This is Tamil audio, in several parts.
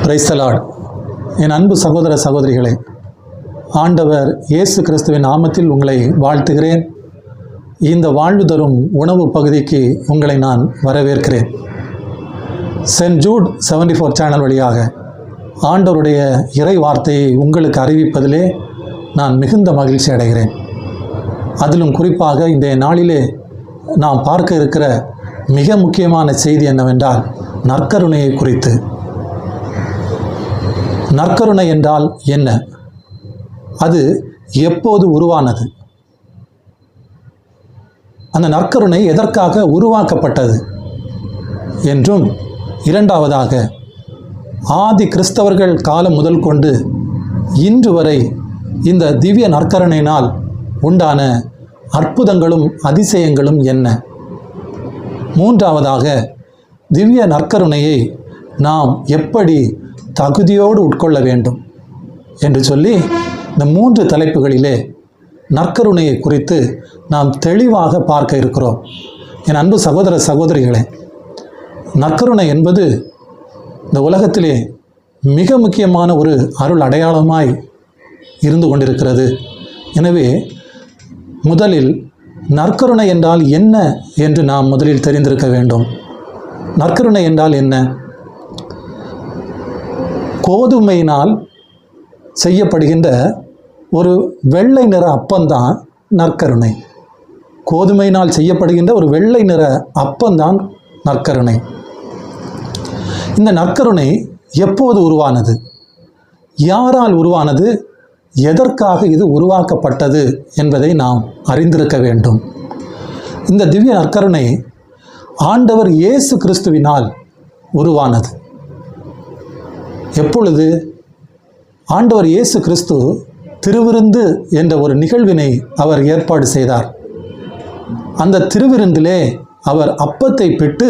Praise the Lord. என் அன்பு சகோதர சகோதரிகளே, ஆண்டவர் இயேசு கிறிஸ்துவின் நாமத்தில் உங்களை வாழ்த்துகிறேன். இந்த வாழ்வு தரும் உணவு பகுதிக்கு உங்களை நான் வரவேற்கிறேன். சென்ட் ஜூட் 74 சேனல் வழியாக ஆண்டவருடைய இறை வார்த்தையை உங்களுக்கு அறிவிப்பதிலே நான் மிகுந்த மகிழ்ச்சி அடைகிறேன். அதிலும் குறிப்பாக இன்றைய நாளிலே நாம் பார்க்க இருக்கிற மிக முக்கியமான செய்தி என்னவென்றால் நற்கருணையை குறித்து. நற்கருணை என்றால் என்ன? அது எப்போது உருவானது? அந்த நற்கருணை எதற்காக உருவாக்கப்பட்டது என்றும், இரண்டாவதாக ஆதி கிறிஸ்தவர்கள் காலம் முதல் கொண்டு இன்று வரை இந்த திவ்ய நற்கருணையினால் உண்டான அற்புதங்களும் அதிசயங்களும் என்ன? மூன்றாவதாக திவ்ய நற்கருணையை நாம் எப்படி தகுதியோடு உட்கொள்ள வேண்டும் என்று சொல்லி இந்த 3 தலைப்புகளிலே நற்கருணையை குறித்து நாம் தெளிவாக பார்க்க இருக்கிறோம். என் அன்பு சகோதர சகோதரிகளே, நற்கருணை என்பது இந்த உலகத்திலே மிக முக்கியமான ஒரு அருள் அடையாளமாய் இருந்து கொண்டிருக்கிறது. எனவே முதலில் நற்கருணை என்றால் என்ன என்று நாம் முதலில் தெரிந்திருக்க வேண்டும். நற்கருணை என்றால் என்ன? கோதுமையினால் செய்யப்படுகின்ற ஒரு வெள்ளை நிற அப்பந்தான் நற்கருணை. கோதுமையினால் செய்யப்படுகின்ற ஒரு வெள்ளை நிற அப்பந்தான் நற்கருணை. இந்த நற்கருணை எப்போது உருவானது? யாரால் உருவானது? எதற்காக இது உருவாக்கப்பட்டது என்பதை நாம் அறிந்திருக்க வேண்டும். இந்த திவ்ய நற்கருணை ஆண்டவர் இயேசு கிறிஸ்துவினால் உருவானது. எப்பொழுது? ஆண்டவர் இயேசு கிறிஸ்து திருவிருந்து என்ற ஒரு நிகழ்வினை அவர் ஏற்பாடு செய்தார். அந்த திருவிருந்திலே அவர் அப்பத்தை பிட்டு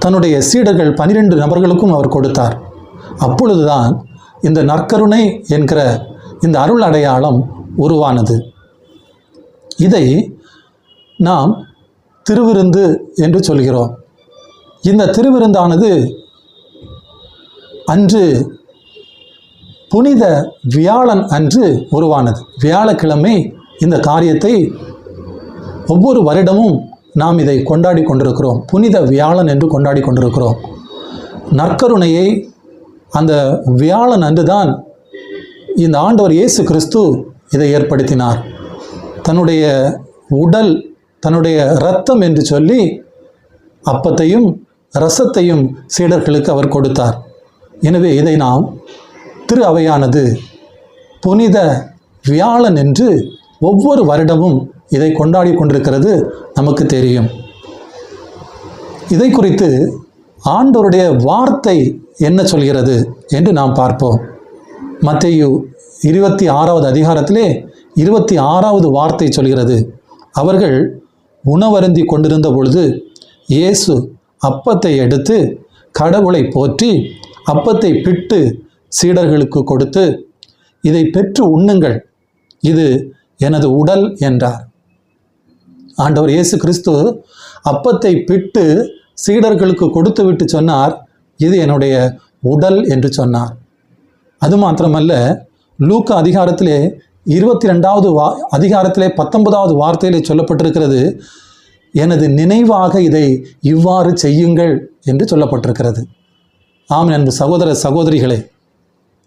தன்னுடைய சீடர்கள் 12 நபர்களுக்கும் அவர் கொடுத்தார். அப்பொழுதுதான் இந்த நற்கருணை என்கிற இந்த அருள் அடையாளம் உருவானது. இதை நாம் திருவிருந்து என்று சொல்கிறோம். இந்த திருவிருந்தானது அன்று புனித வியாழன் அன்று உருவானது. வியாழக்கிழமை இந்த காரியத்தை ஒவ்வொரு வருடமும் நாம் இதை கொண்டாடி கொண்டிருக்கிறோம். புனித வியாழன் என்று கொண்டாடி கொண்டிருக்கிறோம். நற்கருணையை அந்த வியாழன் அன்றுதான் இந்த ஆண்டவர் இயேசு கிறிஸ்து இதை ஏற்படுத்தினார். தன்னுடைய உடல், தன்னுடைய இரத்தம் என்று சொல்லி அப்பத்தையும் இரசத்தையும் சீடர்களுக்கு அவர் கொடுத்தார். எனவே இதை நாம் திரு அவையானது புனித வியாழன் என்று ஒவ்வொரு வருடமும் இதை கொண்டாடி கொண்டிருக்கிறது நமக்கு தெரியும். இதை குறித்து ஆண்டவருடைய வார்த்தை என்ன சொல்கிறது என்று நாம் பார்ப்போம். மத்தேயு 26வது அதிகாரத்திலே 26வது வார்த்தை சொல்கிறது. அவர்கள் உணவருந்தி கொண்டிருந்த பொழுது இயேசு அப்பத்தை எடுத்து கடவுளை போற்றி அப்பத்தை பிட்டு சீடர்களுக்கு கொடுத்து, இதை பெற்று உண்ணுங்கள், இது எனது உடல் என்றார். ஆண்டவர் இயேசு கிறிஸ்து அப்பத்தை பிட்டு சீடர்களுக்கு கொடுத்து விட்டு சொன்னார், இது என்னுடைய உடல் என்று சொன்னார். அது மாத்திரமல்ல, லூக்கா அதிகாரத்திலே 22வது அதிகாரத்திலே 19வது வார்த்தையிலே சொல்லப்பட்டிருக்கிறது, எனது நினைவாக இதை இவ்வாறு செய்யுங்கள் என்று சொல்லப்பட்டிருக்கிறது. ஆம் அன்பு சகோதர சகோதரிகளே,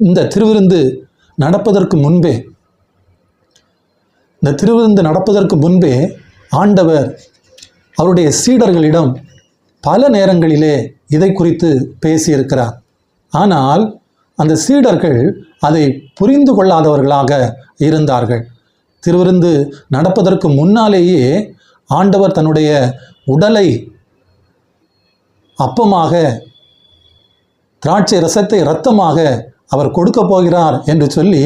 இந்த திருவிருந்து நடப்பதற்கு முன்பே ஆண்டவர் அவருடைய சீடர்களிடம் பல நேரங்களிலே இதை குறித்து பேசியிருக்கிறார். ஆனால் அந்த சீடர்கள் அதை புரிந்து கொள்ளாதவர்களாக இருந்தார்கள். திருவிருந்து நடப்பதற்கு முன்னாலேயே ஆண்டவர் தன்னுடைய உடலை அப்பமாக, திராட்சை ரசத்தை இரத்தமாக அவர் கொடுக்க போகிறார் என்று சொல்லி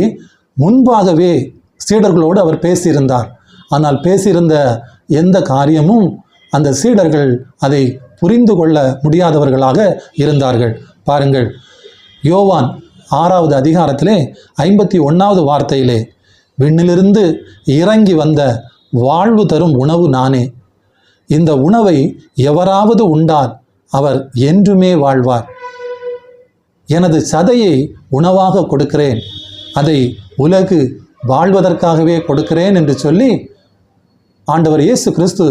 முன்பாகவே சீடர்களோடு அவர் பேசியிருந்தார். ஆனால் பேசியிருந்த எந்த காரியமும் அந்த சீடர்கள் அதை புரிந்து கொள்ள முடியாதவர்களாக இருந்தார்கள். பாருங்கள், யோவான் 6வது அதிகாரத்திலே 51வது வார்த்தையிலே, விண்ணிலிருந்து இறங்கி வந்த வாழ்வு தரும் உணவு நானே, இந்த உணவை எவராவது உண்டால் அவர் என்றுமே வாழ்வார். எனது சதையை உணவாக கொடுக்கிறேன், அதை உலகு வாழ்வதற்காகவே கொடுக்கிறேன் என்று சொல்லி ஆண்டவர் இயேசு கிறிஸ்து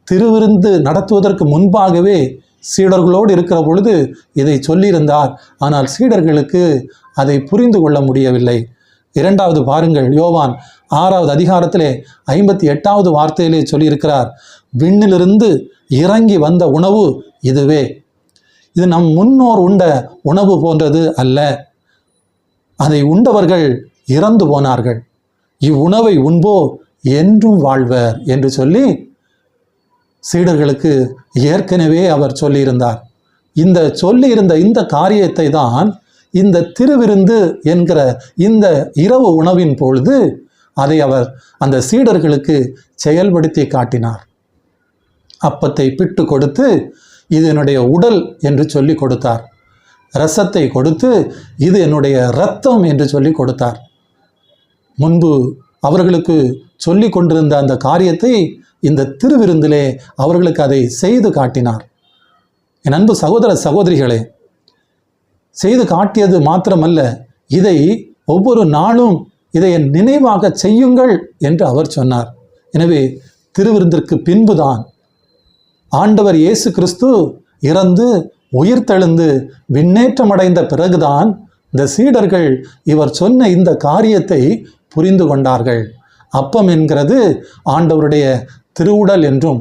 திருவிருந்து நடத்துவதற்கு முன்பாகவே சீடர்களோடு இருக்கிற பொழுது இதை சொல்லியிருந்தார். ஆனால் சீடர்களுக்கு அதை புரிந்து கொள்ள முடியவில்லை. இரண்டாவது பாருங்கள், யோவான் 6வது அதிகாரத்திலே 58வது வார்த்தையிலே சொல்லியிருக்கிறார், விண்ணிலிருந்து இறங்கி வந்த உணவு இதுவே, இது நம் முன்னோர் உண்ட உணவு போன்றது அல்ல, அதை உண்டவர்கள் இறந்து போனார்கள், இவ்வுணவை உண்போர் என்றும் வாழ்வர் என்று சொல்லி சீடர்களுக்கு ஏற்கனவே அவர் சொல்லியிருந்தார். இந்த சொல்லியிருந்த இந்த காரியத்தை தான் இந்த திருவிருந்து என்கிற இந்த இரவு உணவின் பொழுது அதை அவர் அந்த சீடர்களுக்கு செயல்படுத்தி காட்டினார். அப்பத்தை பிட்டு கொடுத்து இது என்னுடைய உடல் என்று சொல்லி கொடுத்தார். இரசத்தை கொடுத்து இது என்னுடைய இரத்தம் என்று சொல்லி கொடுத்தார். முன்பு அவர்களுக்கு சொல்லி கொண்டிருந்த அந்த காரியத்தை இந்த திருவிருந்திலே அவர்களுக்கு அதை செய்து காட்டினார். என் அன்பு சகோதர சகோதரிகளே, செய்து காட்டியது மாத்திரமல்ல, இதை ஒவ்வொரு நாளும் இதை நினைவாக செய்யுங்கள் என்று அவர் சொன்னார். எனவே திருவிருந்திற்கு பின்புதான் ஆண்டவர் இயேசு கிறிஸ்து இறந்து உயிர்த்தெழுந்து விண்ணேற்றமடைந்த பிறகுதான் இந்த சீடர்கள் இவர் சொன்ன இந்த காரியத்தை புரிந்து கொண்டார்கள். அப்பம் என்கிறது ஆண்டவருடைய திருவுடல் என்றும்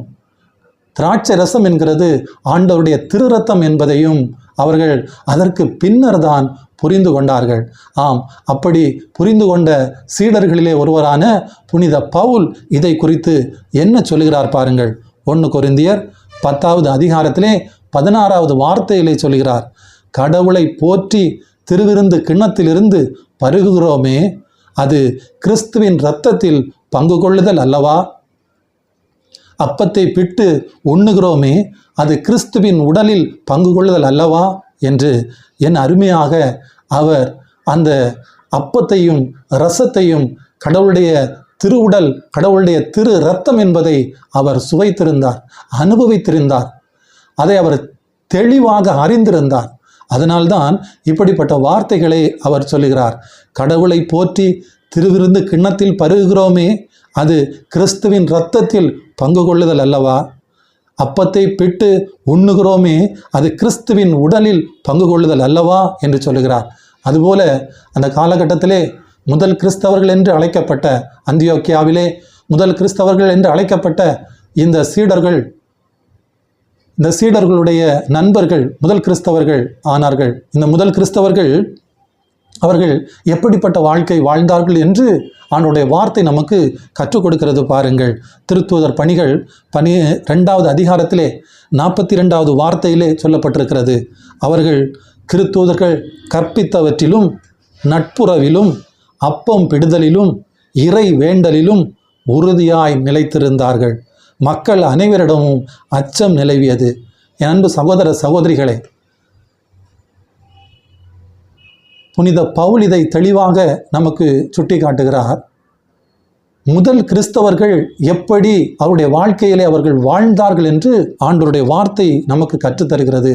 திராட்சை ரசம் என்கிறது ஆண்டவருடைய திருரத்தம் என்பதையும் அவர்கள் அதற்கு பின்னர் தான் புரிந்து கொண்டார்கள். ஆம், அப்படி புரிந்து கொண்ட சீடர்களிலே ஒருவரான புனித பவுல் இதை குறித்து என்ன சொல்லுகிறார் பாருங்கள். 1 கொரிந்தியர் 10வது அதிகாரத்திலே 16வது வார்த்தையிலே சொல்கிறார், கடவுளை போற்றி திருவிருந்து கிண்ணத்திலிருந்து பருகுகிறோமே, அது கிறிஸ்துவின் இரத்தத்தில் பங்கு கொள்ளுதல் அல்லவா? அப்பத்தை பிட்டு உண்ணுகிறோமே, அது கிறிஸ்துவின் உடலில் பங்கு கொள்ளுதல் அல்லவா என்று என் அருமையாக அவர் அந்த அப்பத்தையும் இரசத்தையும் கடவுளுடைய திருவுடல், கடவுளுடைய திரு இரத்தம் என்பதை அவர் சுவைத்திருந்தார், அனுபவித்திருந்தார். அதை அவர் தெளிவாக அறிந்திருந்தார். அதனால்தான் இப்படிப்பட்ட வார்த்தைகளை அவர் சொல்லுகிறார். கடவுளை போற்றி திருவிருந்து கிண்ணத்தில் பருகுகிறோமே, அது கிறிஸ்துவின் இரத்தத்தில் பங்கு கொள்ளுதல் அல்லவா? அப்பத்தை பிட்டு உண்ணுகிறோமே, அது கிறிஸ்துவின் உடலில் பங்கு கொள்ளுதல் அல்லவா என்று சொல்லுகிறார். அதுபோல அந்த காலகட்டத்திலே முதல் கிறிஸ்தவர்கள் என்று அழைக்கப்பட்ட அந்தியோக்கியாவிலே முதல் கிறிஸ்தவர்கள் என்று அழைக்கப்பட்ட இந்த சீடர்களுடைய நண்பர்கள் முதல் கிறிஸ்தவர்கள் ஆனார்கள். இந்த முதல் கிறிஸ்தவர்கள் அவர்கள் எப்படிப்பட்ட வாழ்க்கை வாழ்ந்தார்கள் என்று ஆண்டவருடைய வார்த்தை நமக்கு கற்றுக் கொடுக்கிறது பாருங்கள். திருத்தூதர் பணிகள் 12வது அதிகாரத்திலே 42வது வார்த்தையிலே சொல்லப்பட்டிருக்கிறது, அவர்கள் திருத்தூதர்கள் கற்பித்தவற்றிலும் நட்புறவிலும் அப்பம் பிடுதலிலும் இறை வேண்டலிலும் உறுதியாய் நிலைத்திருந்தார்கள். மக்கள் அனைவரிடமும் அச்சம் நிலவியது. என் அன்பு சகோதர சகோதரிகளே, புனித பவுல் இதை தெளிவாக நமக்கு சுட்டி காட்டுகிறார். முதல் கிறிஸ்தவர்கள் எப்படி அவருடைய வாழ்க்கையிலே அவர்கள் வாழ்ந்தார்கள் என்று ஆண்டவருடைய வார்த்தை நமக்கு கற்றுத்தருகிறது.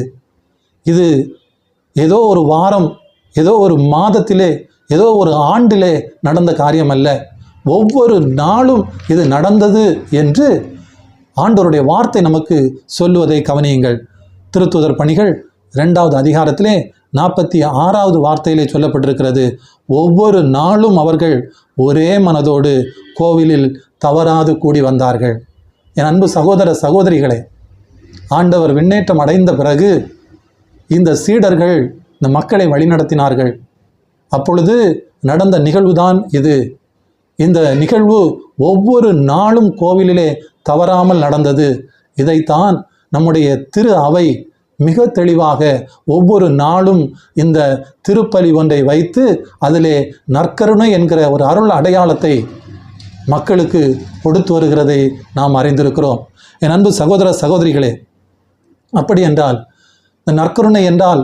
இது ஏதோ ஒரு வாரம், ஏதோ ஒரு மாதத்திலே, ஏதோ ஒரு ஆண்டிலே நடந்த காரியம் அல்ல, ஒவ்வொரு நாளும் இது நடந்தது என்று ஆண்டவருடைய வார்த்தை நமக்கு சொல்லுவதை கவனியுங்கள். திருத்தூதர் பணிகள் 2வது அதிகாரத்திலே 46வது வார்த்தையிலே சொல்லப்பட்டிருக்கிறது, ஒவ்வொரு நாளும் அவர்கள் ஒரே மனதோடு கோவிலில் தவறாது கூடி வந்தார்கள். என் அன்பு சகோதர சகோதரிகளே, ஆண்டவர் விண்ணேற்றம் அடைந்த பிறகு இந்த சீடர்கள் இந்த மக்களை வழிநடத்தினார்கள். அப்பொழுது நடந்த நிகழ்வுதான் இது. இந்த நிகழ்வு ஒவ்வொரு நாளும் கோவிலிலே தவறாமல் நடந்தது. இதைத்தான் நம்முடைய திரு அவை மிக தெளிவாக ஒவ்வொரு நாளும் இந்த திருப்பலி ஒன்றை வைத்து அதிலே நற்கருணை என்கிற ஒரு அருள் அடையாளத்தை மக்களுக்கு கொடுத்து வருகிறதை நாம் அறிந்திருக்கிறோம். என் அன்பு சகோதர சகோதரிகளே, அப்படி என்றால் இந்த நற்கருணை என்றால்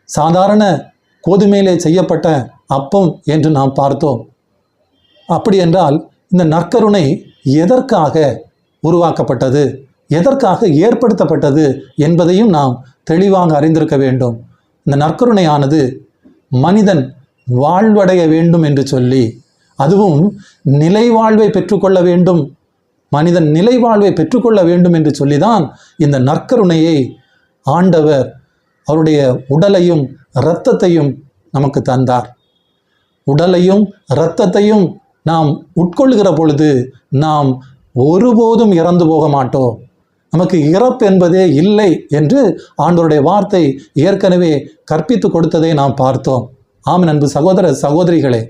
சாதாரண கோதுமையிலே செய்யப்பட்ட அப்பம் என்று நாம் பார்த்தோம். அப்படி என்றால் இந்த நற்கருணை எதற்காக உருவாக்கப்பட்டது, எதற்காக ஏற்படுத்தப்பட்டது என்பதையும் நாம் தெளிவாக அறிந்திருக்க வேண்டும். இந்த நற்கருணையானது மனிதன் வாழ்வடைய வேண்டும் என்று சொல்லி, அதுவும் நிலை வாழ்வை பெற்றுக்கொள்ள வேண்டும், மனிதன் நிலை வாழ்வை பெற்றுக்கொள்ள வேண்டும் என்று சொல்லிதான் இந்த நற்கருணையை ஆண்டவர் அவருடைய உடலையும் இரத்தத்தையும் நமக்கு தந்தார். உடலையும் இரத்தத்தையும் நாம் உட்கொள்கிற பொழுது நாம் ஒருபோதும் இறந்து போக மாட்டோம். நமக்கு இறப்பு என்பதே இல்லை என்று ஆண்டவருடைய வார்த்தை ஏற்கனவே கற்பித்து கொடுத்ததை நாம் பார்த்தோம். ஆம் அன்பு சகோதர சகோதரிகளே,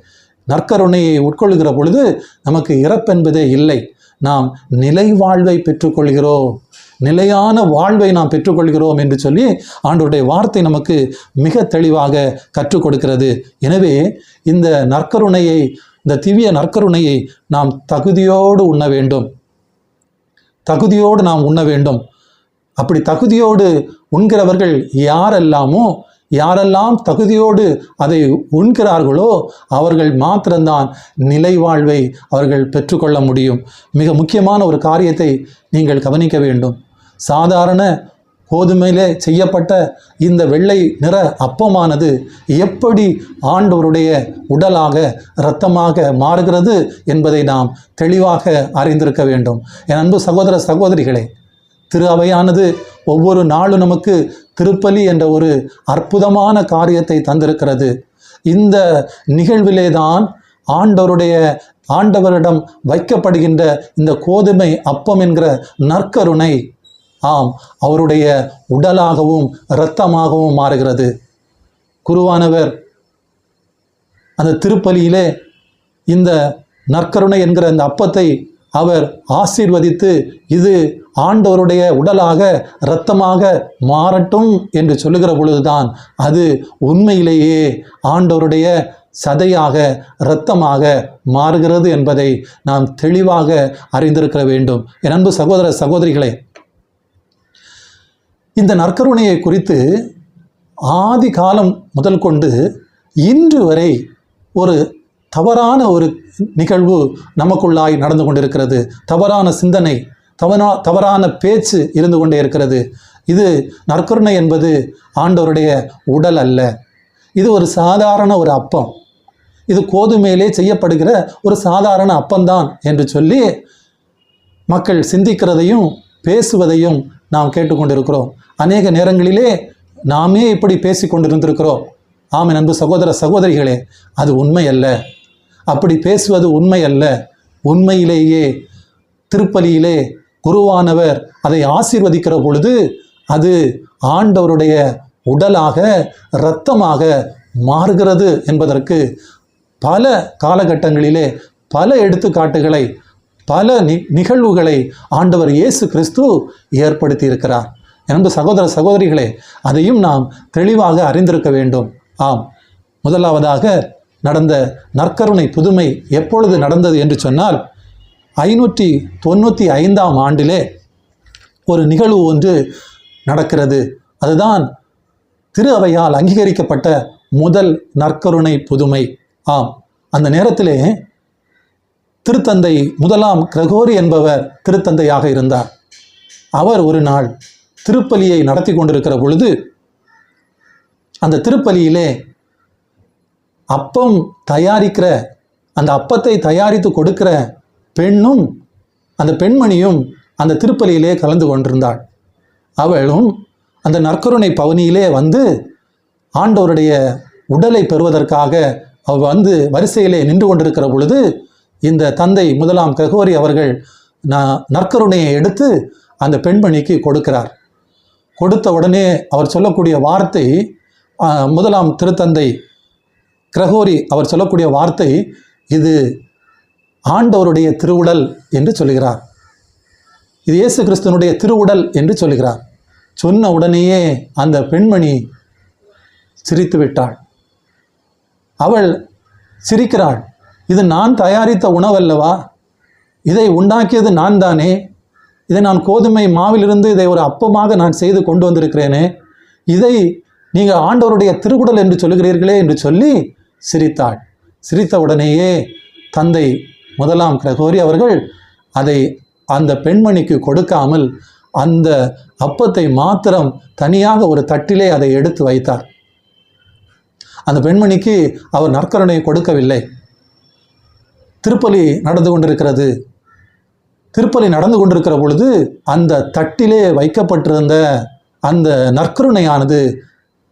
நற்கருணையை உட்கொள்கிற பொழுது நமக்கு இறப்பென்பதே இல்லை. நாம் நிலை வாழ்வை பெற்றுக்கொள்கிறோம், நிலையான வாழ்வை நாம் பெற்றுக்கொள்கிறோம் என்று சொல்லி ஆண்டவருடைய வார்த்தை நமக்கு மிக தெளிவாக கற்றுக் கொடுக்கிறது. எனவே இந்த நற்கருணையை, இந்த திவ்ய நற்கருணையை நாம் தகுதியோடு உண்ண வேண்டும், தகுதியோடு நாம் உண்ண வேண்டும். அப்படி தகுதியோடு உண்கிறவர்கள் யாரெல்லாம் தகுதியோடு அதை உண்கிறார்களோ அவர்கள் மாத்திரம்தான் நிலை வாழ்வை அவர்கள் பெற்றுக்கொள்ள முடியும். மிக முக்கியமான ஒரு காரியத்தை நீங்கள் கவனிக்க வேண்டும். சாதாரண கோதுமையிலே செய்யப்பட்ட இந்த வெள்ளை நிற அப்பமானது எப்படி ஆண்டவருடைய உடலாக இரத்தமாக மாறுகிறது என்பதை நாம் தெளிவாக அறிந்திருக்க வேண்டும். என் அன்பு சகோதர சகோதரிகளே, திரு அவையானது ஒவ்வொரு நாளும் நமக்கு திருப்பலி என்ற ஒரு அற்புதமான காரியத்தை தந்திருக்கிறது. இந்த நிகழ்விலே தான் ஆண்டவரிடம் வைக்கப்படுகின்ற இந்த கோதுமை அப்பம் என்கிற நற்கருணை அவருடைய உடலாகவும் இரத்தமாகவும் மாறுகிறது. குருவானவர் அந்த திருப்பலியிலே இந்த நற்கருணை என்கிற இந்த அப்பத்தை அவர் ஆசீர்வதித்து, இது ஆண்டவருடைய உடலாக இரத்தமாக மாறட்டும் என்று சொல்லுகிற பொழுதுதான் அது உண்மையிலேயே ஆண்டவருடைய சதையாக இரத்தமாக மாறுகிறது என்பதை நாம் தெளிவாக அறிந்திருக்க வேண்டும். என் அன்பு சகோதர சகோதரிகளே, இந்த நற்கருணையை குறித்து ஆதி காலம் முதல் கொண்டு இன்று வரை ஒரு தவறான ஒரு நிகழ்வு நமக்குள்ளாய் நடந்து கொண்டிருக்கிறது. தவறான சிந்தனை, தவறான பேச்சு இருந்து கொண்டே இருக்கிறது. இது நற்கருணை என்பது ஆண்டவருடைய உடல் அல்ல, இது ஒரு சாதாரண ஒரு அப்பம், இது கோதுமையிலே செய்யப்படுகிற ஒரு சாதாரண அப்பம்தான் என்று சொல்லி மக்கள் சிந்திக்கிறதையும் பேசுவதையும் நாம் கேட்டுக்கொண்டிருக்கிறோம். அநேக நேரங்களிலே நாமே இப்படி பேசி கொண்டிருந்திருக்கிறோம். ஆமென் அன்பு சகோதர சகோதரிகளே, அது உண்மை அல்ல. அப்படி பேசுவது உண்மை அல்ல. உண்மையிலேயே திருப்பலியிலே குருவானவர் அதை ஆசீர்வதிக்கிற பொழுது அது ஆண்டவருடைய உடலாக இரத்தமாக மாறுகிறது என்பதற்கு பல காலகட்டங்களிலே பல எடுத்துக்காட்டுகளை, பல நிகழ்வுகளை ஆண்டவர் இயேசு கிறிஸ்து ஏற்படுத்தி இருக்கிறார். அன்பு சகோதர சகோதரிகளே, அதையும் நாம் தெளிவாக அறிந்திருக்க வேண்டும். முதலாவதாக நடந்த நற்கருணை புதுமை எப்பொழுது நடந்தது என்று சொன்னால் 595ஆம் ஆண்டிலே ஒரு நிகழ்வு ஒன்று நடக்கிறது. அதுதான் திரு அவையால் அங்கீகரிக்கப்பட்ட முதல் நற்கருணை புதுமை. அந்த நேரத்திலே திருத்தந்தை முதலாம் கிரகோரி என்பவர் திருத்தந்தையாக இருந்தார். அவர் ஒரு நாள் திருப்பலியை நடத்தி கொண்டிருக்கிற பொழுது அந்த திருப்பலியிலே அப்பம் தயாரிக்கிற, அந்த அப்பத்தை தயாரித்து கொடுக்கிற பெண்ணும் அந்த பெண்மணியும் அந்த திருப்பலியிலே கலந்து கொண்டிருந்தாள். அவளும் அந்த நற்கருணை பவனியிலே வந்து ஆண்டவருடைய உடலை பெறுவதற்காக அவள் வந்து வரிசையிலே நின்று கொண்டிருக்கிற பொழுது இந்த தந்தை முதலாம் கிரகோரி அவர்கள் நற்கருணையை எடுத்து அந்த பெண்மணிக்கு கொடுக்கிறார். கொடுத்த உடனே அவர் சொல்லக்கூடிய வார்த்தை, முதலாம் திருத்தந்தை கிரகோரி அவர் சொல்லக்கூடிய வார்த்தை, இது ஆண்டவருடைய திருவுடல் என்று சொல்லுகிறார். இது இயேசு கிறிஸ்துவனுடைய திருவுடல் என்று சொல்லுகிறார். சொன்ன உடனேயே அந்த பெண்மணி சிரித்து விட்டாள். அவள் சிரிக்கிறாள். இது நான் தயாரித்த உணவல்லவா, இதை உண்டாக்கியது நான் தானே, இதை நான் கோதுமை மாவிலிருந்து இதை ஒரு அப்பமாக நான் செய்து கொண்டு வந்திருக்கிறேனே, இதை நீங்கள் ஆண்டவருடைய திருவுடல் என்று சொல்லுகிறீர்களே என்று சொல்லி சிரித்தாள். சிரித்த உடனேயே தந்தை முதலாம் கிரகோரி அவர்கள் அதை அந்த பெண்மணிக்கு கொடுக்காமல் அந்த அப்பத்தை மாத்திரம் தனியாக ஒரு தட்டிலே அதை எடுத்து வைத்தார். அந்த பெண்மணிக்கு அவர் நற்கருணை கொடுக்கவில்லை. திருப்பலி நடந்து கொண்டிருக்கிறது. திருப்பலி நடந்து கொண்டிருக்கிற பொழுது அந்த தட்டிலே வைக்கப்பட்டிருந்த அந்த நற்கருணையானது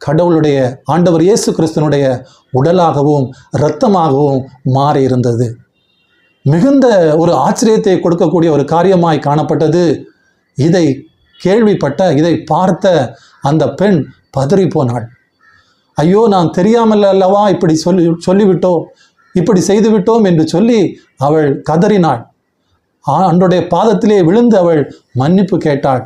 கடவுளுடைய ஆண்டவர் இயேசு கிறிஸ்துனுடைய உடலாகவும் இரத்தமாகவும் மாறி இருந்தது. மிகுந்த ஒரு ஆச்சரியத்தை கொடுக்கக்கூடிய ஒரு காரியமாய் காணப்பட்டது. இதை கேள்விப்பட்ட, இதை பார்த்த அந்த பெண் பதறி போனாள். ஐயோ, நாம் தெரியாமல் அல்லவா இப்படி சொல்லிவிட்டோம், இப்படி செய்துவிட்டோம் என்று சொல்லி அவள் கதறினாள். அன்றைய பாதத்திலே விழுந்து அவள் மன்னிப்பு கேட்டாள்.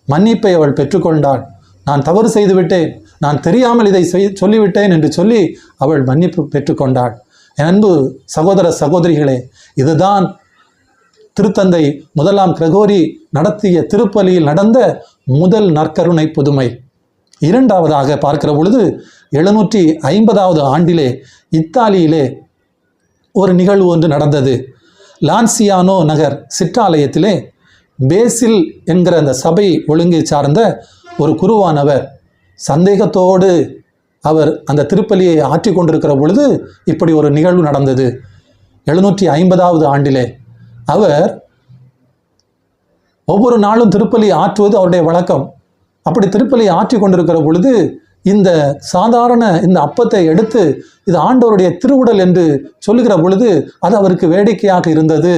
மன்னிப்பை அவள் பெற்றுக்கொண்டாள். நான் தவறு செய்துவிட்டேன், நான் தெரியாமல் இதை சொல்லிவிட்டேன் என்று சொல்லி அவள் மன்னிப்பு பெற்றுக்கொண்டாள். என் அன்பு சகோதர சகோதரிகளே, இதுதான் திருத்தந்தை முதலாம் கிரகோரி நடத்திய திருப்பலியில் நடந்த முதல் நற்கருணை புதுமை. இரண்டாவதாக பார்க்கிற பொழுது 750வது ஆண்டிலே இத்தாலியிலே ஒரு நிகழ்வு ஒன்று நடந்தது. லான்சியானோ நகர் சிற்றாலயத்திலே பேசில் என்கிற அந்த சபை ஒழுங்கை சார்ந்த ஒரு குருவானவர் சந்தேகத்தோடு அவர் அந்த திருப்பலியை ஆற்றி கொண்டிருக்கிற பொழுது இப்படி ஒரு நிகழ்வு நடந்தது. 750வது ஆண்டிலே அவர் ஒவ்வொரு நாளும் திருப்பலி ஆற்றுவது அவருடைய வழக்கம். அப்படி திருப்பலி ஆற்றி கொண்டிருக்கிற பொழுது இந்த சாதாரண இந்த அப்பத்தை எடுத்து இது ஆண்டவருடைய திருவுடல் என்று சொல்லுகிற பொழுது அது அவருக்கு வேடிக்கையாக இருந்தது.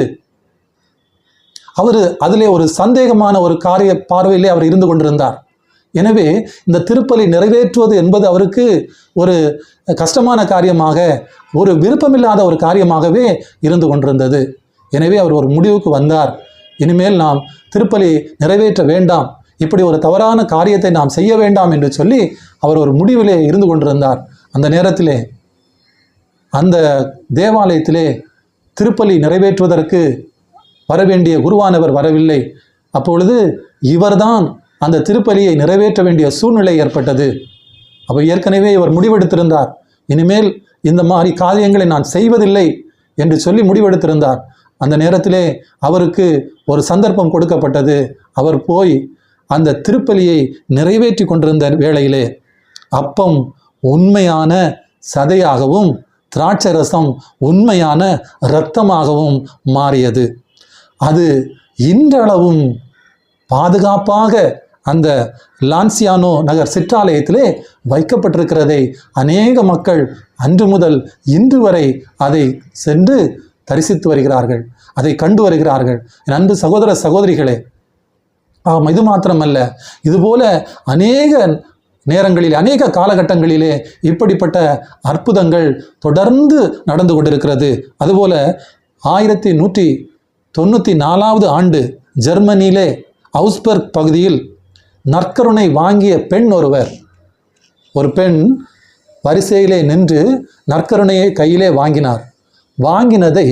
அவர் அதிலே ஒரு சந்தேகமான ஒரு காரிய பார்வையிலே அவர் இருந்து கொண்டிருந்தார். எனவே இந்த திருப்பலி நிறைவேற்றுவது என்பது அவருக்கு ஒரு கஷ்டமான காரியமாக, ஒரு விருப்பமில்லாத ஒரு காரியமாகவே இருந்து கொண்டிருந்தது. எனவே அவர் ஒரு முடிவுக்கு வந்தார். இனிமேல் நாம் திருப்பலி நிறைவேற்ற வேண்டாம், இப்படி ஒரு தவறான காரியத்தை நாம் செய்ய வேண்டாம் என்று சொல்லி அவர் ஒரு முடிவிலே இருந்து கொண்டிருந்தார். அந்த நேரத்திலே அந்த தேவாலயத்திலே திருப்பலி நிறைவேற்றுவதற்கு வரவேண்டிய குருவானவர் வரவில்லை. அப்பொழுது இவர்தான் அந்த திருப்பலியை நிறைவேற்ற வேண்டிய சூழ்நிலை ஏற்பட்டது. அப்போ ஏற்கனவே இவர் முடிவெடுத்திருந்தார், இனிமேல் இந்த மாதிரி காரியங்களை நான் செய்வதில்லை என்று சொல்லி முடிவெடுத்திருந்தார். அந்த நேரத்திலே அவருக்கு ஒரு சந்தர்ப்பம் கொடுக்கப்பட்டது. அவர் போய் அந்த திருப்பலியை நிறைவேற்றி கொண்டிருந்த வேளையிலே அப்பம் உண்மையான சதையாகவும் திராட்சை ரசம் உண்மையான இரத்தமாகவும் மாறியது. அது இன்றளவும் பாதுகாப்பாக அந்த லான்சியானோ நகர் சிற்றாலயத்திலே வைக்கப்பட்டிருக்கிறதை அநேக மக்கள் அன்று முதல் இன்று வரை அதை சென்று தரிசித்து வருகிறார்கள், அதை கண்டு வருகிறார்கள். என் அன்பு சகோதர சகோதரிகளே, இது மாத்திரமல்ல, இதுபோல அநேக நேரங்களில் அநேக காலகட்டங்களிலே இப்படிப்பட்ட அற்புதங்கள் தொடர்ந்து நடந்து கொண்டிருக்கிறது. அதுபோல 1194வது ஆண்டு ஜெர்மனியிலே அவுஸ்பர்க் பகுதியில் நற்கருணை வாங்கிய பெண் ஒரு பெண் வரிசையிலே நின்று நற்கருணையை கையிலே வாங்கினார். வாங்கினதை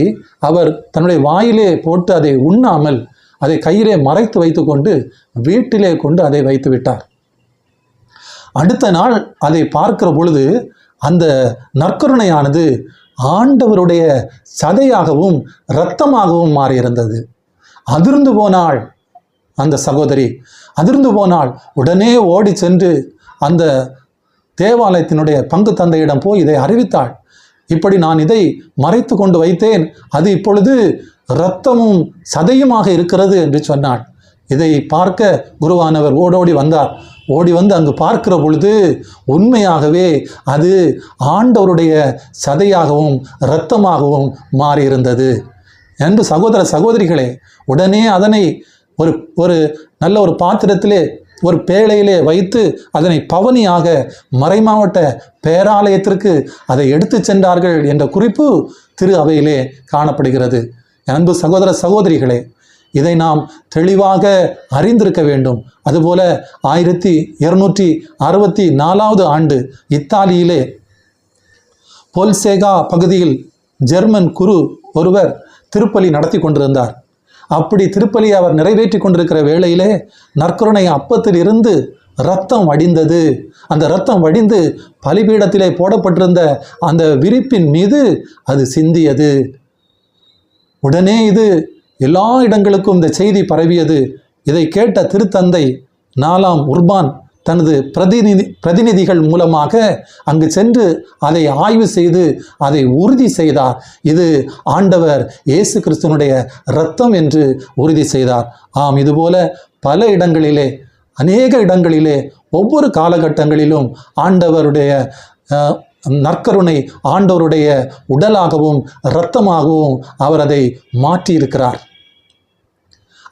அவர் தன்னுடைய வாயிலே போட்டு அதை உண்ணாமல் அதை கையிலே மறைத்து வைத்து கொண்டு வீட்டிலே கொண்டு அதை வைத்து விட்டார். அடுத்த நாள் அதை பார்க்கிற பொழுது அந்த நற்கருணையானது ஆண்டவருடைய சதையாகவும் இரத்தமாகவும் மாறியிருந்தது. அதிர்ந்து போனாள் அந்த சகோதரி, அதிர்ந்து போனாள். உடனே ஓடி சென்று அந்த தேவாலயத்தினுடைய பங்கு தந்தையிடம் போய் இதை அறிவித்தாள். இப்படி நான் இதை மறைத்து கொண்டு வைத்தேன், அது இப்பொழுது இரத்தமும் சதையுமாக இருக்கிறது என்று சொன்னாள். இதை பார்க்க குருவானவர் ஓடோடி வந்தார். ஓடி வந்து அங்கு பார்க்கிற பொழுது உண்மையாகவே அது ஆண்டவருடைய சதையாகவும் இரத்தமாகவும் மாறியிருந்தது. என்று சகோதர சகோதரிகளே, உடனே அதனை ஒரு நல்ல ஒரு பாத்திரத்திலே ஒரு பேழையிலே வைத்து அதனை பவனியாக மறைமாவட்ட பேராலயத்திற்கு அதை எடுத்து சென்றார்கள் என்ற குறிப்பு திரு அவையிலே காணப்படுகிறது. அன்பு சகோதர சகோதரிகளே, இதை நாம் தெளிவாக அறிந்திருக்க வேண்டும். அதுபோல 1264வது ஆண்டு இத்தாலியிலே பொல்சேகா பகுதியில் ஜெர்மன் குரு ஒருவர் திருப்பலி நடத்தி கொண்டிருந்தார். அப்படி திருப்பலி அவர் நிறைவேற்றி கொண்டிருக்கிற வேளையிலே நற்கருணை அப்பத்தில் இருந்து இரத்தம் வடிந்தது. அந்த இரத்தம் வடிந்து பலிபீடத்திலே போடப்பட்டிருந்த அந்த விரிப்பின் மீது அது சிந்தியது. உடனே இது எல்லா இடங்களுக்கும் இந்த செய்தி பரவியது. இதை கேட்ட திருத்தந்தை 4ஆம் உர்பான் தனது பிரதிநிதிகள் மூலமாக அங்கு சென்று அதை ஆய்வு செய்து அதை உறுதி செய்தார். இது ஆண்டவர் இயேசு கிறிஸ்துவனுடைய இரத்தம் என்று உறுதி செய்தார். ஆம், இதுபோல பல இடங்களிலே, அநேக இடங்களிலே, ஒவ்வொரு காலகட்டங்களிலும் ஆண்டவருடைய நற்கருணை, ஆண்டவருடைய உடலாகவும் இரத்தமாகவும் அவர் அதை மாற்றியிருக்கிறார்.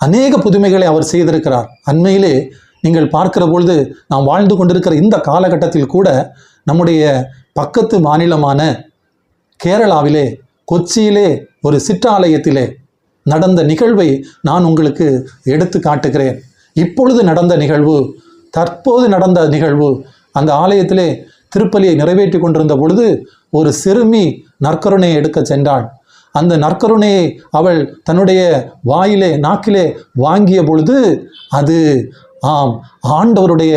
அநேக புதுமைகளை அவர் செய்திருக்கிறார். அண்மையிலே நீங்கள் பார்க்கிற பொழுது நாம் வாழ்ந்து கொண்டிருக்கிற இந்த காலகட்டத்தில் கூட நம்முடைய பக்கத்து மாநிலமான கேரளாவிலே, கொச்சியிலே ஒரு சிற்றாலயத்திலே நடந்த நிகழ்வை நான் உங்களுக்கு எடுத்து காட்டுகிறேன். இப்பொழுது நடந்த நிகழ்வு, தற்போது நடந்த நிகழ்வு. அந்த ஆலயத்திலே திருப்பலியை நிறைவேற்றி கொண்டிருந்த பொழுது ஒரு சிறுமி நற்கருணையை எடுக்க சென்றாள். அந்த நற்கருணையை அவள் தன்னுடைய வாயிலே, நாக்கிலே வாங்கிய பொழுது அது ஆண்டவருடைய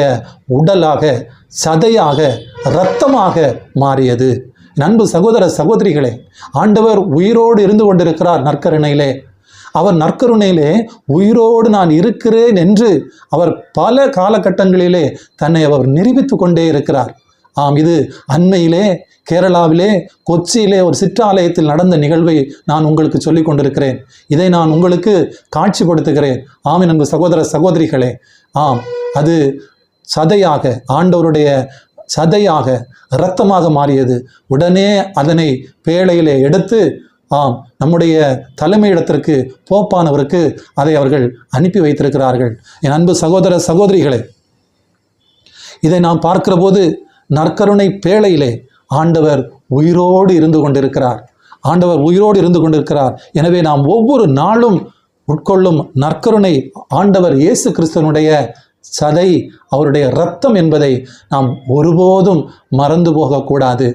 உடலாக, சதையாக, இரத்தமாக மாறியது. அன்பு சகோதர சகோதரிகளே, ஆண்டவர் உயிரோடு இருந்து கொண்டிருக்கிறார் நற்கருணையிலே. அவர் நற்கருணையிலே உயிரோடு நான் இருக்கிறேன் என்று அவர் பல காலகட்டங்களிலே தன்னை அவர் நிரூபித்து கொண்டே இருக்கிறார். இது அண்மையிலே கேரளாவிலே கொச்சியிலே ஒரு சிற்றாலயத்தில் நடந்த நிகழ்வை நான் உங்களுக்கு சொல்லிக் கொண்டிருக்கிறேன். இதை நான் உங்களுக்கு காட்சிப்படுத்துகிறேன். ஆமென் அன்பு சகோதர சகோதரிகளே. அது சதையாக, ஆண்டவருடைய சதையாக, இரத்தமாக மாறியது. உடனே அதனை பேழையிலே எடுத்து நம்முடைய தலைமையிடத்திற்கு, போப்பானவருக்கு அதை அவர்கள் அனுப்பி வைத்திருக்கிறார்கள். என் அன்பு சகோதர சகோதரிகளே, இதை நாம் பார்க்கிற போது நற்கருணை பேழையிலே ஆண்டவர் உயிரோடு இருந்து கொண்டிருக்கிறார். ஆண்டவர் உயிரோடு இருந்து கொண்டிருக்கிறார். எனவே நாம் ஒவ்வொரு நாளும் உட்கொள்ளும் நற்கருணை ஆண்டவர் இயேசு கிறிஸ்துவனுடைய சதை, அவருடைய இரத்தம் என்பதை நாம் ஒருபோதும் மறந்து போகக்கூடாது.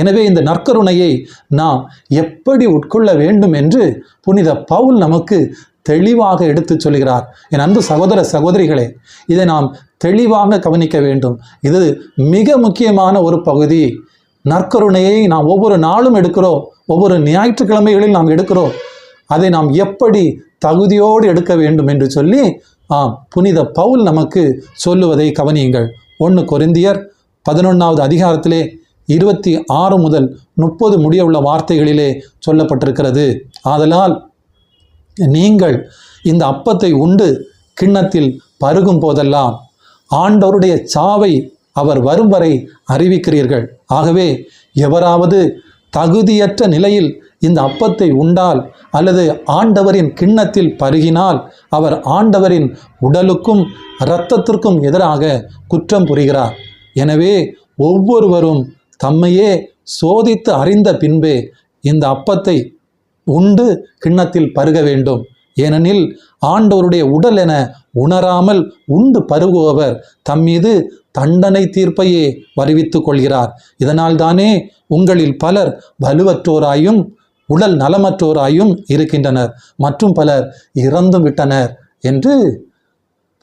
எனவே இந்த நற்கருணையை நாம் எப்படி உட்கொள்ள வேண்டும் என்று புனித பவுல் நமக்கு தெளிவாக எடுத்து சொல்கிறார். என் அன்பு சகோதர சகோதரிகளே, இதை நாம் தெளிவாக கவனிக்க வேண்டும். இது மிக முக்கியமான ஒரு பகுதி. நற்கருணையை நாம் ஒவ்வொரு நாளும் எடுக்கிறோம், ஒவ்வொரு ஞாயிற்றுக்கிழமைகளில் நாம் எடுக்கிறோம். அதை நாம் எப்படி தகுதியோடு எடுக்க வேண்டும் என்று சொல்லி புனித பவுல் நமக்கு சொல்லுவதை கவனியுங்கள். 1 கொரிந்தியர் 11வது அதிகாரத்திலே 26 முதல் 30 முடிய உள்ள வார்த்தைகளிலே சொல்லப்பட்டிருக்கிறது. ஆதலால் நீங்கள் இந்த அப்பத்தை உண்டு கிண்ணத்தில் பருகும் போதெல்லாம் ஆண்டவருடைய சாவை அவர் வரும் வரை அறிவிக்கிறீர்கள். ஆகவே எவராவது தகுதியற்ற நிலையில் இந்த அப்பத்தை உண்டால் அல்லது ஆண்டவரின் கிண்ணத்தில் பருகினால் அவர் ஆண்டவரின் உடலுக்கும் இரத்தத்திற்கும் எதிராக குற்றம் புரிகிறார். எனவே ஒவ்வொருவரும் தம்மையே சோதித்து அறிந்த பின்பே இந்த அப்பத்தை உண்டு கிண்ணத்தில் பருக வேண்டும். ஏனெனில் ஆண்டவருடைய உடல் என உணராமல் உண்டு பருகுபவர் தம்மீது தண்டனை தீர்ப்பையே வருவித்துக் கொள்கிறார். இதனால் தானே உங்களில் பலர் வலுவற்றோராயும் உடல் நலமற்றோராயும் இருக்கின்றனர், மற்றும் பலர் இறந்தும் விட்டனர் என்று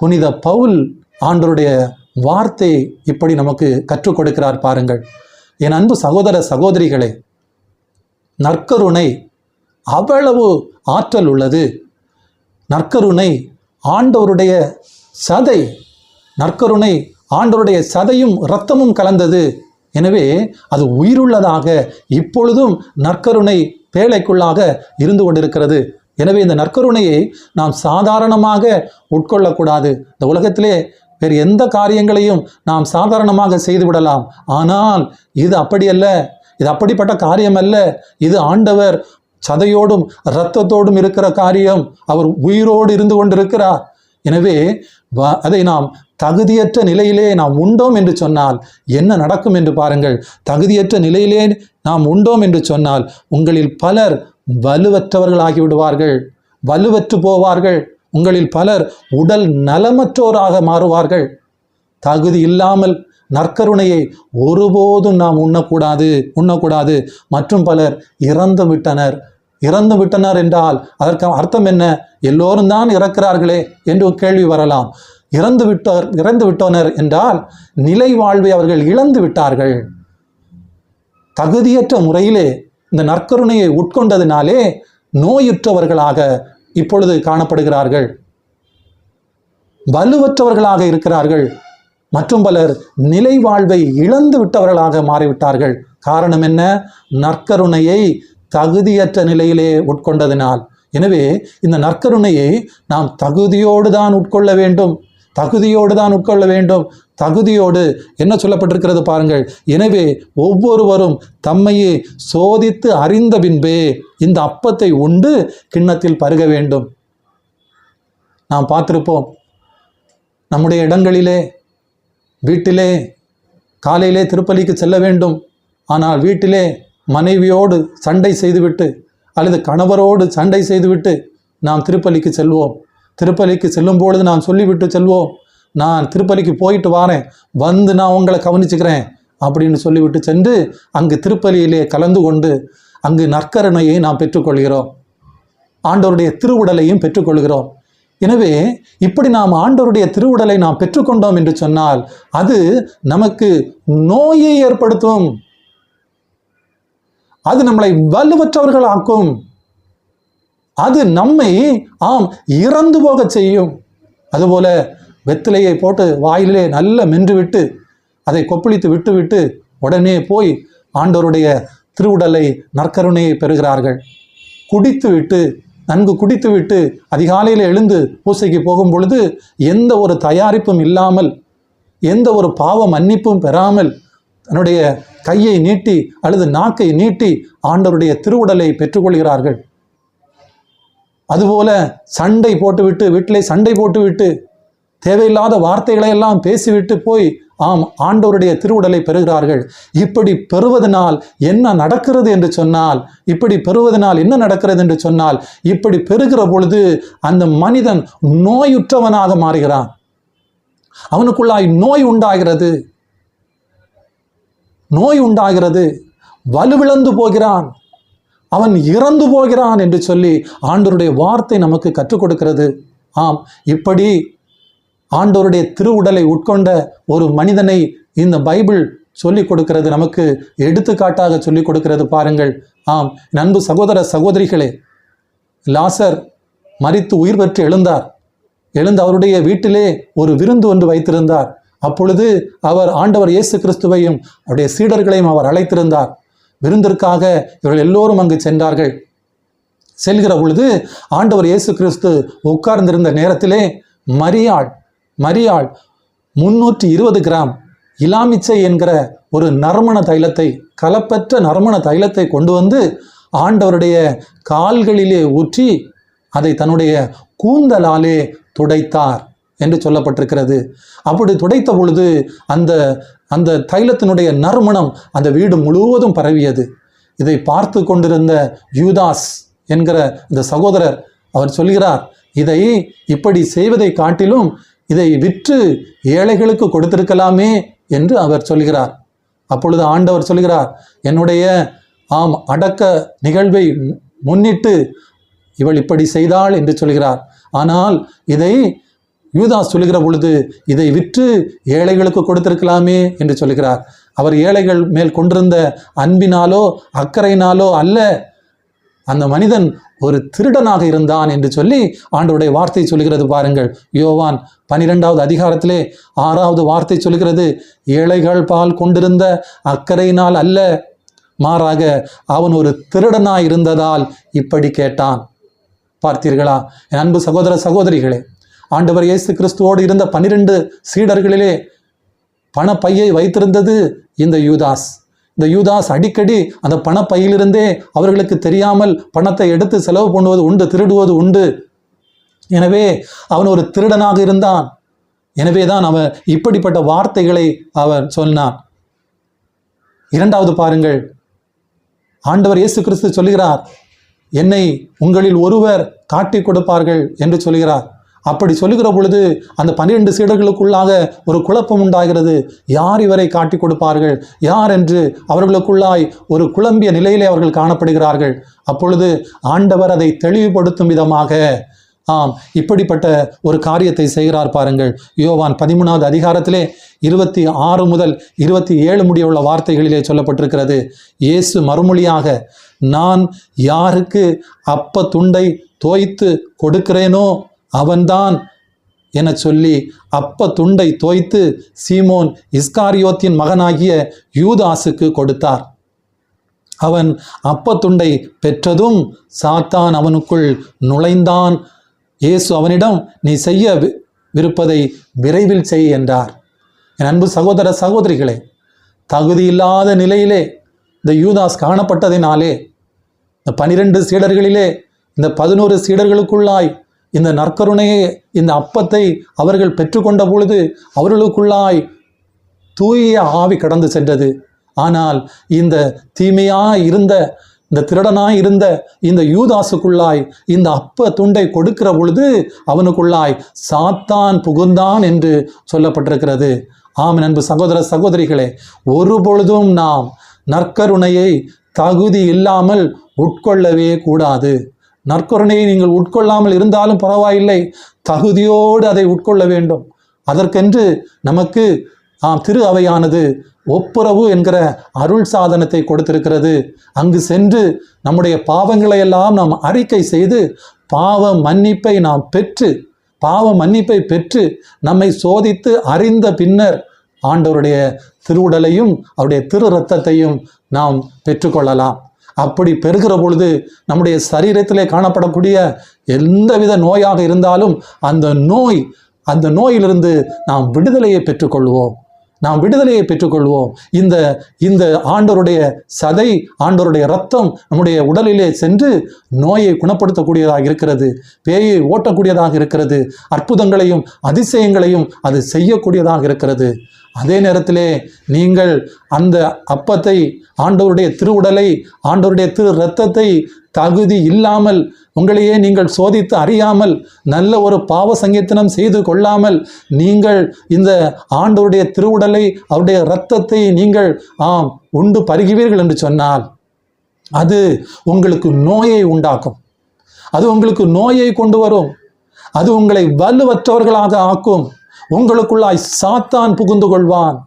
புனித பவுல் ஆண்டவருடைய வார்த்தை இப்படி நமக்கு கற்றுக் கொடுக்கிறார். பாருங்கள் என் அன்பு சகோதர சகோதரிகளே, நற்கருணை அவ்வளவு ஆற்றல் உள்ளது. நற்கருணை ஆண்டவருடைய சதை, நற்கருணை ஆண்டவருடைய சதையும் இரத்தமும் கலந்தது. எனவே அது உயிருள்ளதாக இப்பொழுதும் நற்கருணை பேழைக்குள்ளாக இருந்து கொண்டிருக்கிறது. எனவே இந்த நற்கருணையை நாம் சாதாரணமாக உட்கொள்ளக்கூடாது. இந்த உலகத்திலே வேறு எந்த காரியங்களையும் நாம் சாதாரணமாக செய்துவிடலாம். ஆனால் இது அப்படியல்ல, இது அப்படிப்பட்ட காரியம் அல்ல. இது ஆண்டவர் சதையோடும் இரத்தத்தோடும் இருக்கிற காரியம். அவர் உயிரோடு இருந்து கொண்டிருக்கிறார். எனவே அதை நாம் தகுதியற்ற நிலையிலே நாம் உண்டோம் என்று சொன்னால் என்ன நடக்கும் என்று பாருங்கள். தகுதியற்ற நிலையிலே நாம் உண்டோம் என்று சொன்னால் உங்களில் பலர் வலுவற்றவர்களாகி விடுவார்கள், வலுவற்று போவார்கள். உங்களில் பலர் உடல் நலமற்றோராக மாறுவார்கள். தகுதி இல்லாமல் நற்கருணையை ஒருபோதும் நாம் உண்ணக்கூடாது. மற்றும் பலர் இறந்து விட்டனர் என்றால் அதற்கு அர்த்தம் என்ன? எல்லோரும் தான் இறக்கிறார்களே என்று கேள்வி வரலாம். இறந்து விட்டனர் என்றால் நிலை வாழ்வை அவர்கள் இழந்து விட்டார்கள். தகுதியற்ற முறையிலே இந்த நற்கருணையை உட்கொண்டதினாலே நோயுற்றவர்களாக இப்பொழுது காணப்படுகிறார்கள். வலுவற்றவர்களாக இருக்கிறார்கள். மற்றும் பலர் நிலை வாழ்வை இழந்து விட்டவர்களாக மாறிவிட்டார்கள். காரணம் என்ன? நற்கருணையை தகுதியற்ற நிலையிலே உட்கொண்டதினால். எனவே இந்த நற்கருணையை நாம் தகுதியோடு தான் உட்கொள்ள வேண்டும். தகுதியோடு என்ன சொல்லப்பட்டிருக்கிறது பாருங்கள். எனவே ஒவ்வொருவரும் தம்மையே சோதித்து அறிந்த பின்பே இந்த அப்பத்தை உண்டு கிண்ணத்தில் பருக வேண்டும். நாம் பார்த்திருப்போம், நம்முடைய இடங்களிலே, வீட்டிலே காலையிலே திருப்பலிக்கு செல்ல வேண்டும். ஆனால் வீட்டிலே மனைவியோடு சண்டை செய்துவிட்டு அல்லது கணவரோடு சண்டை செய்துவிட்டு நாம் திருப்பலிக்கு செல்வோம். திருப்பலிக்கு செல்லும் பொழுது நாம் சொல்லிவிட்டு செல்வோம், நான் திருப்பலிக்கு போயிட்டு வாரேன், வந்து நான் உங்களை கவனிச்சுக்கிறேன் அப்படின்னு சொல்லிவிட்டு சென்று அங்கு திருப்பலியிலே கலந்து கொண்டு அங்கு நற்கருணையை நாம் பெற்றுக்கொள்கிறோம். ஆண்டவருடைய திருவுடலையும் பெற்றுக்கொள்கிறோம். எனவே இப்படி நாம் ஆண்டவருடைய திருவுடலை நாம் பெற்றுக்கொண்டோம் என்று சொன்னால் அது நமக்கு நோயை ஏற்படுத்தும். அது நம்மளை வலுவற்றவர்கள் ஆக்கும். அது நம்மை இறந்து போக செய்யும். அதுபோல வெத்திலையை போட்டு வாயிலே நல்ல மென்று விட்டு அதை கொப்பளித்து விட்டு உடனே போய் ஆண்டவருடைய திருவுடலை நற்கருணையை பெறுகிறார்கள். நன்கு குடித்து விட்டு அதிகாலையில் எழுந்து பூசைக்கு போகும் பொழுது எந்த ஒரு தயாரிப்பும் இல்லாமல், எந்த ஒரு பாவ மன்னிப்பும் பெறாமல் தன்னுடைய கையை நீட்டி அல்லது நாக்கை நீட்டி ஆண்டவருடைய திருவுடலை பெற்றுக்கொள்கிறார்கள். அதுபோல வீட்டிலே சண்டை போட்டுவிட்டு தேவையில்லாத வார்த்தைகளை எல்லாம் பேசிவிட்டு போய் ஆண்டவருடைய திருவுடலை பெறுகிறார்கள். இப்படி பெறுவதனால் என்ன நடக்கிறது என்று சொன்னால் இப்படி பெறுகிற பொழுது அந்த மனிதன் நோயுற்றவனாக மாறுகிறான். அவனுக்குள்ளாய் நோய் உண்டாகிறது, வலுவிழந்து போகிறான், அவன் இறந்து போகிறான் என்று சொல்லி ஆண்டவருடைய வார்த்தை நமக்கு கற்றுக் கொடுக்கிறது. இப்படி ஆண்டவருடைய திருவுடலை உட்கொண்ட ஒரு மனிதனை இந்த பைபிள் சொல்லிக் கொடுக்கிறது, நமக்கு எடுத்துக்காட்டாக சொல்லிக் கொடுக்கிறது. பாருங்கள், அன்பு சகோதர சகோதரிகளே, லாசர் மரித்து உயிர் பெற்று எழுந்து அவருடைய வீட்டிலே ஒரு விருந்து ஒன்று வைத்திருந்தார். அப்பொழுது அவர் ஆண்டவர் இயேசு கிறிஸ்துவையும் அவருடைய சீடர்களையும் அவர் அழைத்திருந்தார். விருந்திற்காக இவர்கள் எல்லோரும் அங்கு சென்றார்கள். செல்கிற பொழுது ஆண்டவர் இயேசு கிறிஸ்து உட்கார்ந்திருந்த நேரத்திலே மரியாள் 320 கிராம் இலாமிச்சை என்கிற ஒரு நறுமண தைலத்தை, கலப்பற்ற நறுமண தைலத்தை கொண்டு வந்து ஆண்டவருடைய கால்களிலே ஊற்றி அதை தன்னுடைய கூந்தலாலே துடைத்தார் என்று சொல்லப்பட்டிருக்கிறது. அப்படி துடைத்த பொழுது அந்த தைலத்தினுடைய நறுமணம் அந்த வீடு முழுவதும் பரவியது. இதை பார்த்து கொண்டிருந்த யூதாஸ் என்கிற இந்த சகோதரர் அவர் சொல்கிறார், இதை இப்படி செய்வதை காட்டிலும் இதை விற்று ஏழைகளுக்கு கொடுத்திருக்கலாமே என்று அவர் சொல்கிறார். அப்பொழுது ஆண்டவர் சொல்கிறார், என்னுடைய அடக்க நிகழ்வை முன்னிட்டு இவள் இப்படி செய்தாள் என்று சொல்கிறார். ஆனால் இதை யூதாஸ் சொல்லுகிற பொழுது இதை விற்று ஏழைகளுக்கு கொடுத்திருக்கலாமே என்று சொல்கிறார். அவர் ஏழைகள் மேல் கொண்டிருந்த அன்பினாலோ அக்கறையினாலோ அல்ல, அந்த மனிதன் ஒரு திருடனாக இருந்தான் என்று சொல்லி ஆண்டவருடைய வார்த்தை சொல்கிறது. பாருங்கள், யோவான் 12வது அதிகாரத்திலே 6வது வார்த்தை சொல்கிறது, ஏழைகள் பால் கொண்டிருந்த அக்கறையினால் அல்ல, மாறாக அவன் ஒரு திருடனாய் இருந்ததால் இப்படி கேட்டான். பார்த்தீர்களா என் அன்பு சகோதர சகோதரிகளே, ஆண்டவர் இயேசு கிறிஸ்துவோடு இருந்த 12 சீடர்களிலே பணப்பையை வைத்திருந்தது இந்த யூதாஸ். இந்த யூதாஸ் அடிக்கடி அந்த பணப்பையிலிருந்தே அவர்களுக்கு தெரியாமல் பணத்தை எடுத்து செலவு பண்ணுவது உண்டு, திருடுவது உண்டு. எனவே அவன் ஒரு திருடனாக இருந்தான். எனவே தான் அவன் இப்படிப்பட்ட வார்த்தைகளை அவன் சொன்னான். 2வது பாருங்கள், ஆண்டவர் இயேசு கிறிஸ்து சொல்கிறார், என்னை உங்களில் ஒருவர் காட்டி கொடுப்பார்கள் என்று சொல்கிறார். அப்படி சொல்லுகிற பொழுது அந்த 12 சீடர்களுக்குள்ளாக ஒரு குழப்பம் உண்டாகிறது. யார் இவரை காட்டி கொடுப்பார்கள், யார் என்று அவர்களுக்குள்ளாய் ஒரு குழம்பிய நிலையிலே அவர்கள் காணப்படுகிறார்கள். அப்பொழுது ஆண்டவர் அதை தெளிவுபடுத்தும் விதமாக இப்படிப்பட்ட ஒரு காரியத்தை செய்கிறார். பாருங்கள், யோவான் 13வது அதிகாரத்திலே 26 முதல் 27 முடிய உள்ள வார்த்தைகளிலே சொல்லப்பட்டிருக்கிறது. இயேசு மறுமொழியாக, நான் யாருக்கு அப்ப துண்டை தோய்த்து கொடுக்கிறேனோ அவன்தான் என சொல்லி அப்ப துண்டை தோய்த்து சீமோன் இஸ்காரியோத்தின் மகனாகிய யூதாசுக்கு கொடுத்தார். அவன் அப்ப துண்டை பெற்றதும் சாத்தான் அவனுக்குள் நுழைந்தான். இயேசு அவனிடம், நீ செய்ய விருப்பதை விரைவில் செய் என்றார். என் அன்பு சகோதர சகோதரிகளே, தகுதியில்லாத நிலையிலே இந்த யூதாஸ் காணப்பட்டதினாலே இந்த 12 சீடர்களிலே இந்த 11 சீடர்களுக்குள்ளாய் இந்த நற்கருணையை, இந்த அப்பத்தை அவர்கள் பெற்றுக்கொண்ட பொழுது அவர்களுக்குள்ளாய் தூய ஆவி கடந்து சென்றது. ஆனால் இந்த தீமையாய் இருந்த, இந்த திருடனாய் இருந்த இந்த யூதாசுக்குள்ளாய் இந்த அப்ப துண்டை கொடுக்கிற பொழுது அவனுக்குள்ளாய் சாத்தான் புகுந்தான் என்று சொல்லப்பட்டிருக்கிறது. ஆம் அன்பு சகோதர சகோதரிகளே, ஒரு பொழுதும் நாம் நற்கருணையை தகுதி இல்லாமல் உட்கொள்ளவே கூடாது. நற்கருணையை நீங்கள் உட்கொள்ளாமல் இருந்தாலும் பரவாயில்லை, தகுதியோடு அதை உட்கொள்ள வேண்டும். அதற்கென்று நமக்கு திரு அவையானது ஒப்புரவு என்கிற அருள் சாதனத்தை கொடுத்திருக்கிறது. அங்கு சென்று நம்முடைய பாவங்களை எல்லாம் நாம் அறிக்கை செய்து பாவ மன்னிப்பை நாம் பெற்று, பாவ மன்னிப்பை பெற்று நம்மை சோதித்து அறிந்த பின்னர் ஆண்டவருடைய திருவுடலையும் அவருடைய திரு இரத்தத்தையும் நாம் பெற்றுக்கொள்ளலாம். அப்படி பெறுகிற பொழுது நம்முடைய சரீரத்திலே காணப்படக்கூடிய எந்தவித நோயாக இருந்தாலும் அந்த நோயிலிருந்து நாம் விடுதலையை பெற்றுக்கொள்வோம். இந்த ஆண்டவருடைய சதை, ஆண்டவருடைய இரத்தம் நம்முடைய உடலிலே சென்று நோயை குணப்படுத்தக்கூடியதாக இருக்கிறது, பேயை ஓட்டக்கூடியதாக இருக்கிறது, அற்புதங்களையும் அதிசயங்களையும் அது செய்யக்கூடியதாக இருக்கிறது. அதே நேரத்திலே நீங்கள் அந்த அப்பத்தை, ஆண்டவருடைய திருவுடலை, ஆண்டவருடைய திரு இரத்தத்தை தகுதி இல்லாமல், உங்களையே நீங்கள் சோதித்து அறியாமல், நல்ல ஒரு பாவ சங்கீர்த்தனம் செய்து கொள்ளாமல் நீங்கள் இந்த ஆண்டவருடைய திருவுடலை, அவருடைய இரத்தத்தை நீங்கள் உண்டு பருகுவீர்கள் என்று சொன்னால் அது உங்களுக்கு நோயை உண்டாக்கும். அது உங்களுக்கு நோயை கொண்டு வரும். அது உங்களை வலுவற்றவர்களாக ஆக்கும். உங்களுக்குள்ளாய் சாத்தான் புகுந்து கொள்வான்.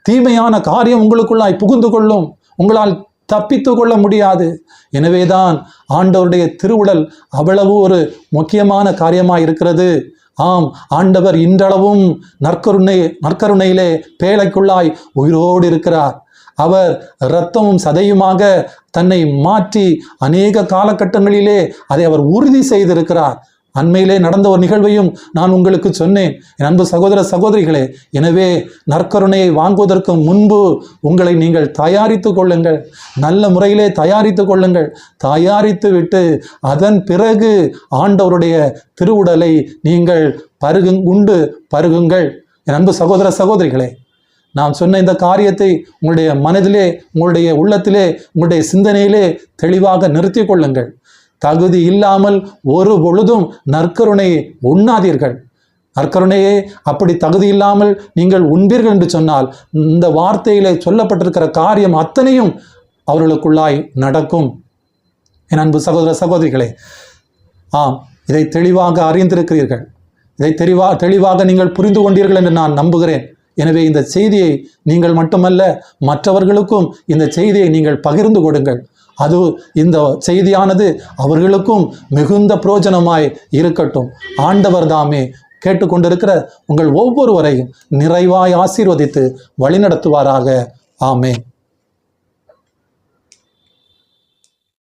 தீமையான காரியம் உங்களுக்குள்ளாய் புகுந்து கொள்ளும். உங்களால் தப்பித்து கொள்ள முடியாது. எனவேதான் ஆண்டவருடைய திருவுடல் அவ்வளவு ஒரு முக்கியமான காரியமாக இருக்கிறது. ஆம், ஆண்டவர் இன்றளவும் நற்கருணையிலே பேழைக்குள்ளாய் உயிரோடு இருக்கிறார். அவர் இரத்தமும் சதையுமாக தன்னை மாற்றி அநேக காலகட்டங்களிலே அதை அவர் உறுதி செய்திருக்கிறார். அண்மையிலே நடந்த ஒரு நிகழ்வையும் நான் உங்களுக்கு சொன்னேன், என் அன்பு சகோதர சகோதரிகளே. எனவே நற்கருணையை வாங்குவதற்கு முன்பு உங்களை நீங்கள் தயாரித்து கொள்ளுங்கள். நல்ல முறையிலே தயாரித்து கொள்ளுங்கள். தயாரித்து விட்டு அதன் பிறகு ஆண்டவருடைய திருவுடலை நீங்கள் உண்டு பருகுங்கள். என் அன்பு சகோதர சகோதரிகளே, நான் சொன்ன இந்த காரியத்தை உங்களுடைய மனதிலே, உங்களுடைய உள்ளத்திலே, உங்களுடைய சிந்தனையிலே தெளிவாக நிறுத்தி கொள்ளுங்கள். தகுதி இல்லாமல் ஒரு பொழுதும் நற்கருணையை உண்ணாதீர்கள். நற்கருணையே அப்படி தகுதி இல்லாமல் நீங்கள் உண்பீர்கள் என்று சொன்னால் இந்த வார்த்தையிலே சொல்லப்பட்டிருக்கிற காரியம் அத்தனையும் அவர்களுக்குள்ளாய் நடக்கும். என் அன்பு சகோதர சகோதரிகளே, இதை தெளிவாக அறிந்திருக்கிறீர்கள். இதை தெளிவாக நீங்கள் புரிந்து கொண்டீர்கள் என்று நான் நம்புகிறேன். எனவே இந்த செய்தியை நீங்கள் மட்டுமல்ல, மற்றவர்களுக்கும் இந்த செய்தியை நீங்கள் பகிர்ந்து கொடுங்கள். இந்த செய்தியானது அவர்களுக்கும் மிகுந்த பிரயோஜனமாய் இருக்கட்டும். ஆண்டவர் தாமே கேட்டுக்கொண்டிருக்கிற உங்கள் ஒவ்வொருவரையும் நிறைவாய் ஆசீர்வதித்து வழிநடத்துவாராக. ஆமென்.